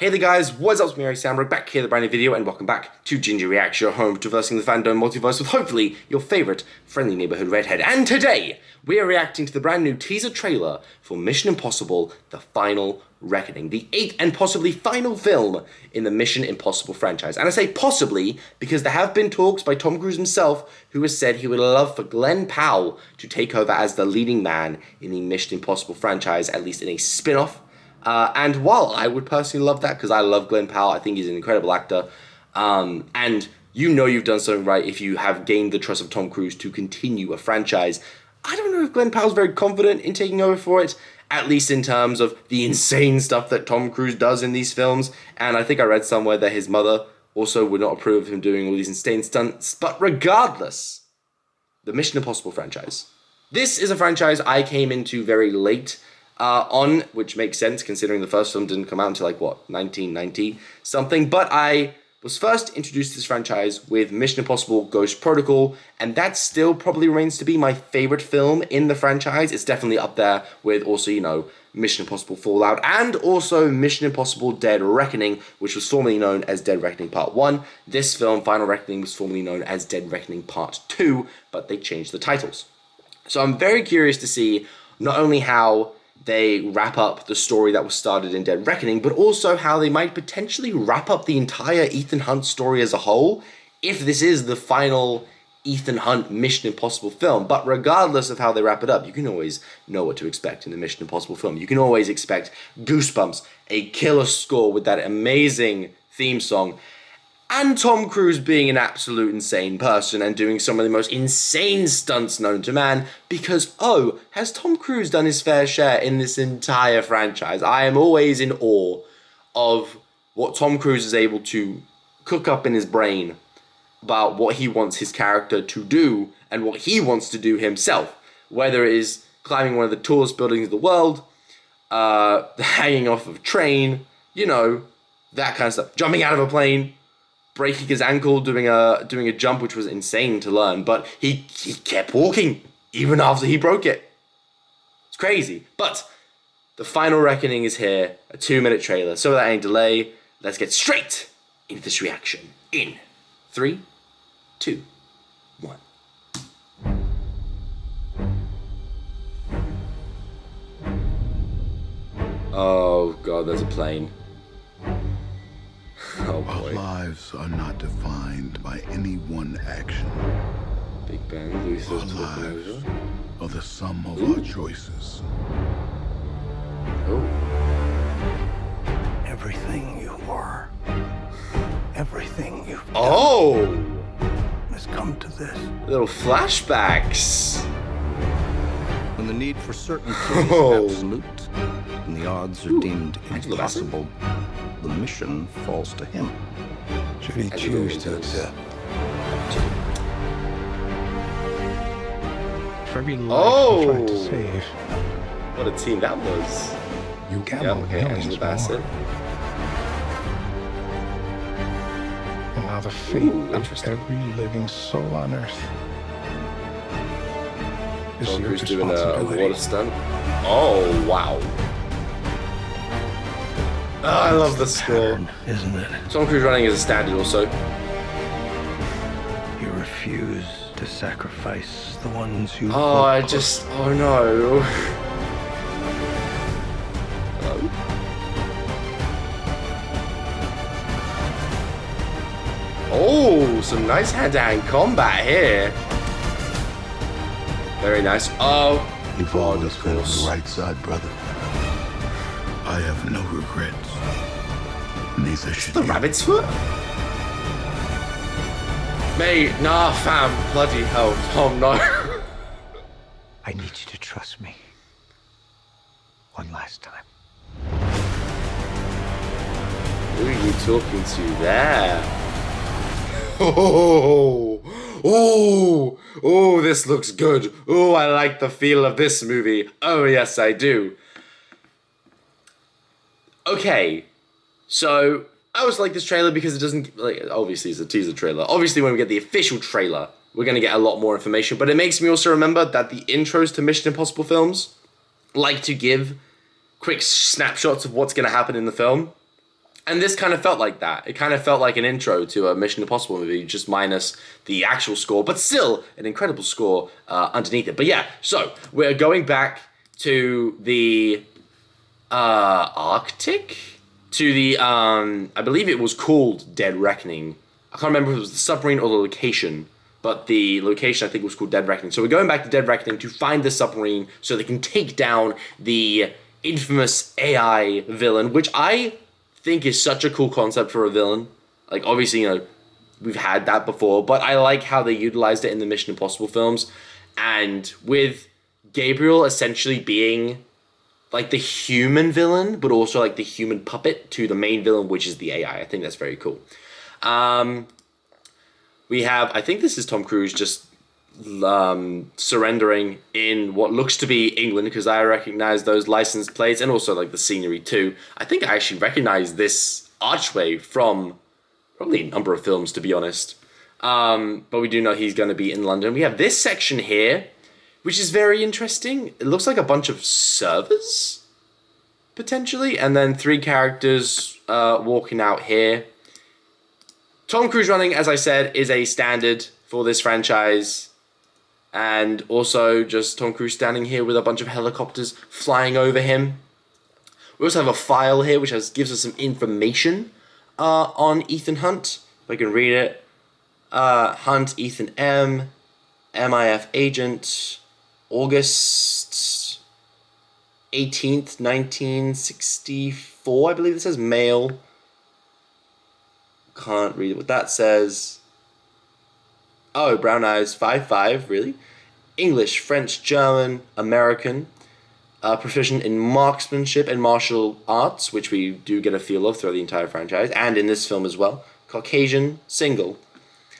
Hey there guys, what's up, it's me, Samro, back here with a brand new video, and welcome back to Gingy Reacts, your home to traversing the fandom multiverse with hopefully your favourite friendly neighbourhood redhead. And today, we are reacting to the brand new teaser trailer for Mission Impossible: The Final Reckoning, the 8th and possibly final film in the Mission Impossible franchise. And I say possibly because there have been talks by Tom Cruise himself, who has said he would love for Glenn Powell to take over as the leading man in the Mission Impossible franchise, at least in a spin-off. And while I would personally love that, because I love Glenn Powell, I think he's an incredible actor, and you know you've done something right if you have gained the trust of Tom Cruise to continue a franchise. I don't know if Glenn Powell's very confident in taking over for it, at least in terms of the insane stuff that Tom Cruise does in these films, and I think I read somewhere that his mother also would not approve of him doing all these insane stunts. But regardless, the Mission Impossible franchise. This is a franchise I came into very late on, which makes sense considering the first film didn't come out until 1990 something, but I was first introduced to this franchise with Mission Impossible Ghost Protocol, and that still probably remains to be my favorite film in the franchise. It's definitely up there with also, you know, Mission Impossible Fallout, and also Mission Impossible Dead Reckoning, which was formerly known as Dead Reckoning Part 1. This film, Final Reckoning, was formerly known as Dead Reckoning Part 2, but they changed the titles. So I'm very curious to see not only how they wrap up the story that was started in Dead Reckoning, but also how they might potentially wrap up the entire Ethan Hunt story as a whole, if this is the final Ethan Hunt Mission Impossible film. But regardless of how they wrap it up, you can always know what to expect in the Mission Impossible film. You can always expect goosebumps, a killer score with that amazing theme song, and Tom Cruise being an absolute insane person and doing some of the most insane stunts known to man, because, oh, has Tom Cruise done his fair share in this entire franchise? I am always in awe of what Tom Cruise is able to cook up in his brain about what he wants his character to do and what he wants to do himself, whether it is climbing one of the tallest buildings in the world, hanging off of a train, you know, that kind of stuff, jumping out of a plane, breaking his ankle doing a jump, which was insane to learn, but he kept walking even after he broke it. It's crazy. But the Final Reckoning is here, a 2-minute trailer. So without any delay, let's get straight into this reaction in 3, 2, 1. Oh god, there's a plane. Oh boy. Our lives are not defined by any one action. Big Ben, Luther, our lives are the sum of our choices. Oh. Everything you are, everything you've done has come to this. Little flashbacks. When the need for certainty is absolute and the odds are deemed impossible, the mission falls to him. Should he choose to accept? For every life you tried to save, what a team that was. You gamble millions more. And now the fate of every living soul on Earth is Tom your Cruise doing a responsibility. water stunt. Oh wow. Oh, I love the score. Isn't it? Tom Cruise running is a standard also. You refuse to sacrifice the ones you Oh, hold I close. just, oh no. Hello? Oh, some nice hand-to-hand combat here. Very nice. Oh, You've always been on the right side, brother. I have no regrets. Neither should the you. rabbit's foot? Mate, nah, fam. Bloody hell, Tom, no. I need you to trust me. One last time. Who are you talking to there? Oh, oh, oh, this looks good. Oh, I like the feel of this movie. Oh, yes, I do. Okay, so I always like this trailer because it doesn't, obviously it's a teaser trailer. Obviously when we get the official trailer, we're going to get a lot more information, but it makes me also remember that the intros to Mission Impossible films like to give quick snapshots of what's going to happen in the film. And this kind of felt like that. It kind of felt like an intro to a Mission Impossible movie, just minus the actual score, but still an incredible score underneath it. But yeah, so we're going back to the Arctic? To the, I believe it was called Dead Reckoning. I can't remember if it was the submarine or the location, but the location I think was called Dead Reckoning. So we're going back to Dead Reckoning to find the submarine so they can take down the infamous AI villain, which I think is such a cool concept for a villain. Like, obviously, you know, we've had that before, but I like how they utilized it in the Mission Impossible films. And with Gabriel essentially being like the human villain, but also like the human puppet to the main villain, which is the AI. I think that's very cool. We have, I think this is Tom Cruise just surrendering in what looks to be England, because I recognize those license plates and also like the scenery too. I think I actually recognize this archway from probably a number of films, to be honest. But we do know he's going to be in London. We have this section here, which is very interesting. It looks like a bunch of servers, potentially, and then 3 characters walking out here. Tom Cruise running, as I said, is a standard for this franchise. And also just Tom Cruise standing here with a bunch of helicopters flying over him. We also have a file here which gives us some information on Ethan Hunt. If I can read it. Hunt, Ethan M. MIF agent. August 18th, 1964, I believe it says. Male. Can't read what that says. Oh, brown eyes, 5'5", really? English, French, German, American. Proficient in marksmanship and martial arts, which we do get a feel of throughout the entire franchise, and in this film as well. Caucasian, single.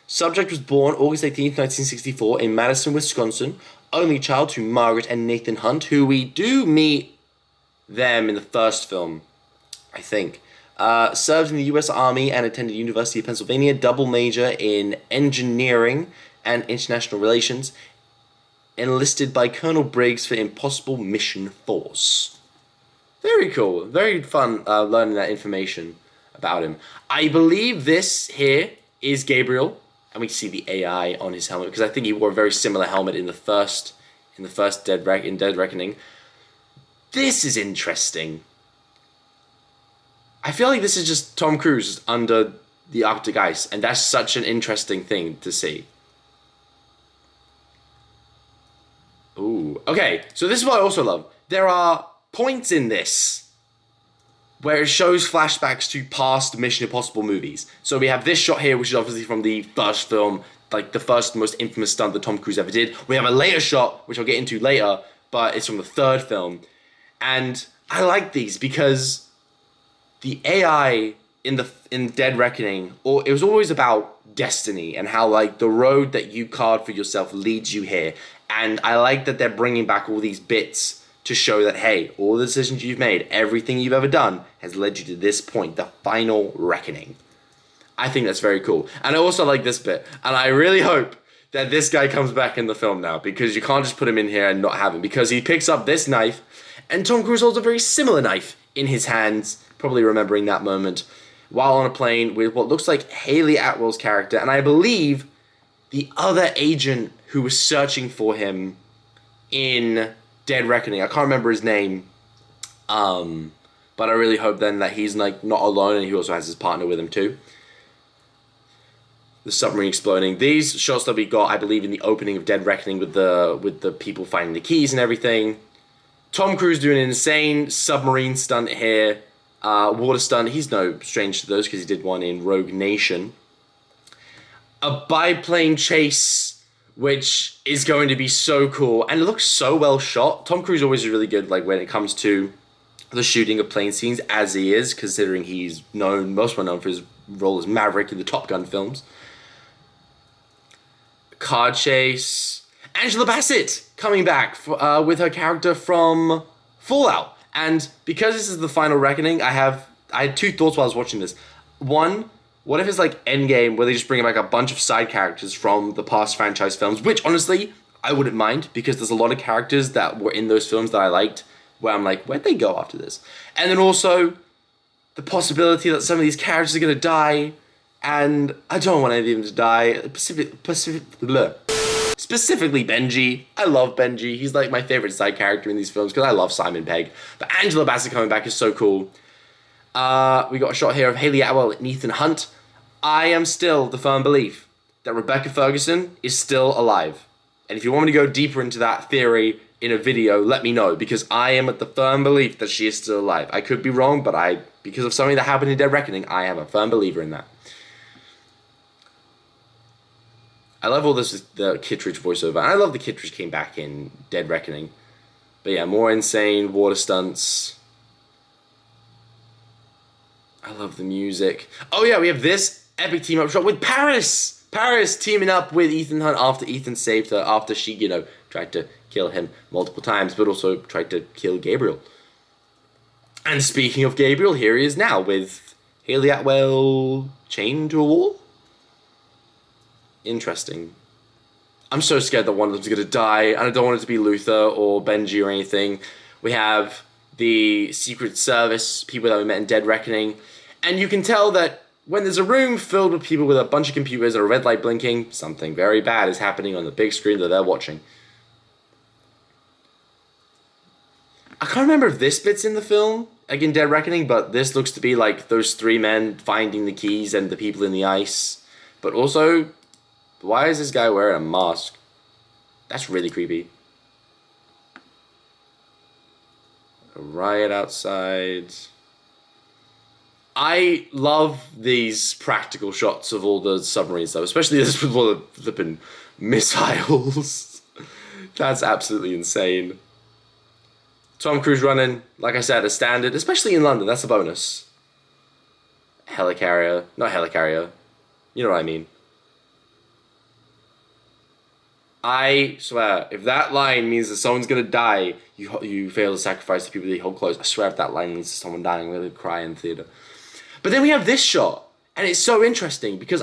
Subject was born August 18th, 1964 in Madison, Wisconsin. Only child to Margaret and Nathan Hunt, who we do meet them in the first film, I think. Served in the U.S. Army and attended University of Pennsylvania, double major in engineering and international relations, enlisted by Colonel Briggs for Impossible Mission Force. Very cool. Very fun learning that information about him. I believe this here is Gabriel, and we see the AI on his helmet, because I think he wore a very similar helmet in the first Dead Reckoning. This is interesting. I feel like this is just Tom Cruise under the Arctic ice, and that's such an interesting thing to see. Ooh, okay, so this is what I also love. There are points in this where it shows flashbacks to past Mission Impossible movies. So we have this shot here, which is obviously from the first film, like the first most infamous stunt that Tom Cruise ever did. We have a later shot, which I'll get into later, but it's from the third film. And I like these because the AI in Dead Reckoning, or it was always about destiny and how like the road that you carved for yourself leads you here. And I like that they're bringing back all these bits to show that, hey, all the decisions you've made, everything you've ever done has led you to this point, the final reckoning. I think that's very cool. And I also like this bit. And I really hope that this guy comes back in the film now, because you can't just put him in here and not have him, because he picks up this knife, and Tom Cruise holds a very similar knife in his hands, probably remembering that moment, while on a plane with what looks like Haley Atwell's character, and I believe the other agent who was searching for him in Dead Reckoning. I can't remember his name, but I really hope then that he's like not alone, and he also has his partner with him too. The submarine exploding. These shots that we got, I believe, in the opening of Dead Reckoning with the people finding the keys and everything. Tom Cruise doing an insane submarine stunt here. Water stunt. He's no stranger to those because he did one in Rogue Nation. A biplane chase, which is going to be so cool, and it looks so well shot. Tom Cruise always is really good, like when it comes to the shooting of plane scenes, as he is, considering he's most well known for his role as Maverick in the Top Gun films. Car chase. Angela Bassett coming back with her character from Fallout. And because this is the final reckoning, I had 2 thoughts while I was watching this. One, what if it's like Endgame, where they just bring back a bunch of side characters from the past franchise films, which honestly, I wouldn't mind, because there's a lot of characters that were in those films that I liked, where I'm like, where'd they go after this? And then also, the possibility that some of these characters are going to die, and I don't want any of them to die. Specifically Benji. I love Benji. He's like my favorite side character in these films because I love Simon Pegg. But Angela Bassett coming back is so cool. We got a shot here of Hayley Atwell and Ethan Hunt. I am still the firm belief that Rebecca Ferguson is still alive. And if you want me to go deeper into that theory in a video, let me know, because I am at the firm belief that she is still alive. I could be wrong, but because of something that happened in Dead Reckoning, I am a firm believer in that. I love all this, the Kittredge voiceover. And I love the Kittredge came back in Dead Reckoning. But yeah, more insane water stunts. I love the music. Oh yeah, we have this epic team up shot with Paris! Paris teaming up with Ethan Hunt after Ethan saved her, after she, you know, tried to kill him multiple times, but also tried to kill Gabriel. And speaking of Gabriel, here he is now with Hayley Atwell chained to a wall? Interesting. I'm so scared that one of them's gonna die, and I don't want it to be Luther or Benji or anything. We have the Secret Service, people that we met in Dead Reckoning, and you can tell that when there's a room filled with people with a bunch of computers and a red light blinking, something very bad is happening on the big screen that they're watching. I can't remember if this bit's in the film, like in Dead Reckoning, but this looks to be like those three men finding the keys and the people in the ice. But also, why is this guy wearing a mask? That's really creepy. A riot outside. I love these practical shots of all the submarines though, especially this with all the flipping missiles. That's absolutely insane. Tom Cruise running, like I said, a standard, especially in London, that's a bonus. Helicarrier, not helicarrier, you know what I mean. I swear, if that line means that someone's gonna die, you fail to sacrifice the people that you hold close. I swear if that line leads to someone dying, I'm gonna cry in the theater. But then we have this shot, and it's so interesting because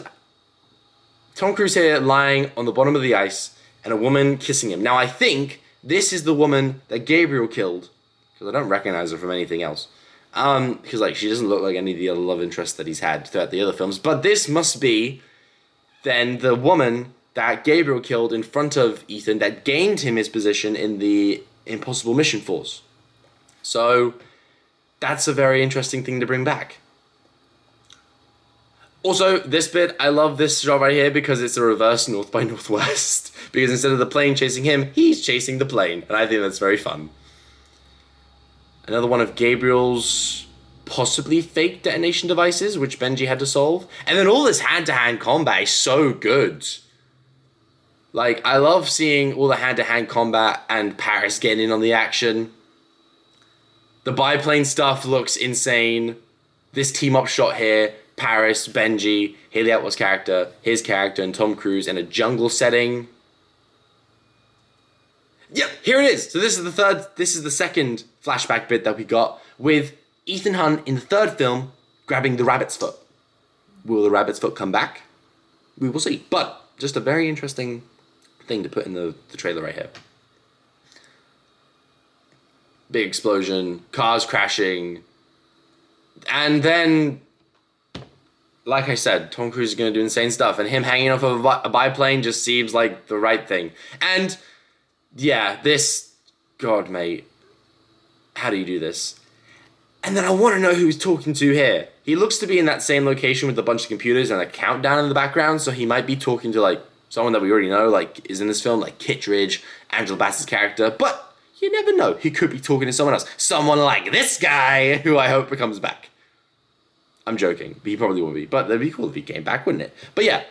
Tom Cruise here lying on the bottom of the ice and a woman kissing him. Now I think this is the woman that Gabriel killed, because I don't recognize her from anything else. Because like she doesn't look like any of the other love interests that he's had throughout the other films. But this must be then the woman that Gabriel killed in front of Ethan that gained him his position in the Impossible Mission Force. So that's a very interesting thing to bring back. Also, this bit, I love this shot right here because it's a reverse North by Northwest. Because instead of the plane chasing him, he's chasing the plane. And I think that's very fun. Another one of Gabriel's possibly fake detonation devices, which Benji had to solve. And then all this hand-to-hand combat is so good. Like, I love seeing all the hand-to-hand combat and Paris getting in on the action. The biplane stuff looks insane. This team-up shot here, Paris, Benji, Hayley Atwell's character, his character, and Tom Cruise in a jungle setting. Yep, here it is. So this is the second flashback bit that we got with Ethan Hunt in the third film grabbing the rabbit's foot. Will the rabbit's foot come back? We will see. But just a very interesting thing to put in the trailer right here. Big explosion, cars crashing, and then, like I said, Tom Cruise is going to do insane stuff, and him hanging off of a biplane just seems like the right thing. And yeah, this, God, mate, how do you do this? And then I want to know who he's talking to here. He looks to be in that same location with a bunch of computers and a countdown in the background, so he might be talking to, like, someone that we already know, like, is in this film, like Kittredge, Angela Bassett's character, but you never know. He could be talking to someone else. Someone like this guy, who I hope comes back. I'm joking, but he probably will be. But that'd be cool if he came back, wouldn't it? But yeah.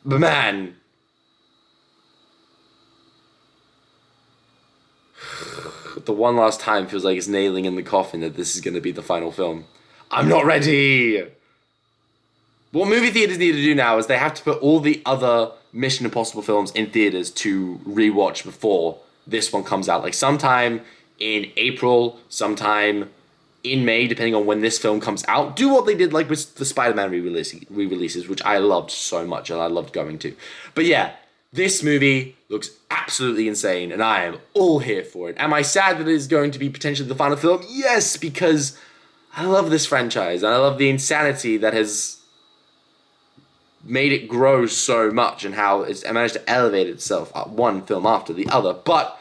But man. The one last time feels like it's nailing in the coffin that this is going to be the final film. I'm not ready! What movie theaters need to do now is they have to put all the other Mission Impossible films in theaters to rewatch before this one comes out. Like sometime in April, sometime in May, depending on when this film comes out. Do what they did like with the Spider-Man re-releases, which I loved so much and I loved going to. But yeah, this movie looks absolutely insane and I am all here for it. Am I sad that it is going to be potentially the final film? Yes, because I love this franchise, and I love the insanity that has made it grow so much, and how it's managed to elevate itself one film after the other. But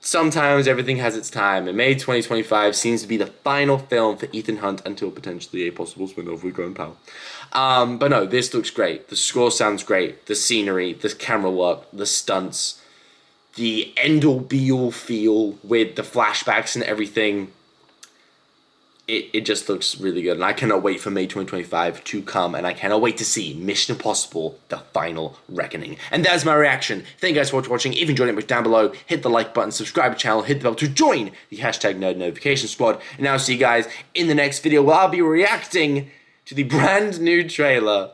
sometimes everything has its time, and May 2025 seems to be the final film for Ethan Hunt until potentially a possible spin-off with Glenn Powell. But no, this looks great. The score sounds great. The scenery, the camera work, the stunts, the end-all be-all feel with the flashbacks and everything. It just looks really good, and I cannot wait for May 2025 to come, and I cannot wait to see Mission Impossible: The Final Reckoning. And that's my reaction. Thank you guys for watching. If you enjoyed it, down below, hit the like button, subscribe to the channel, hit the bell to join the hashtag Nerd Notification Squad. And I'll see you guys in the next video, where I'll be reacting to the brand new trailer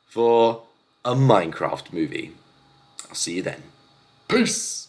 for a Minecraft movie. I'll see you then. Peace!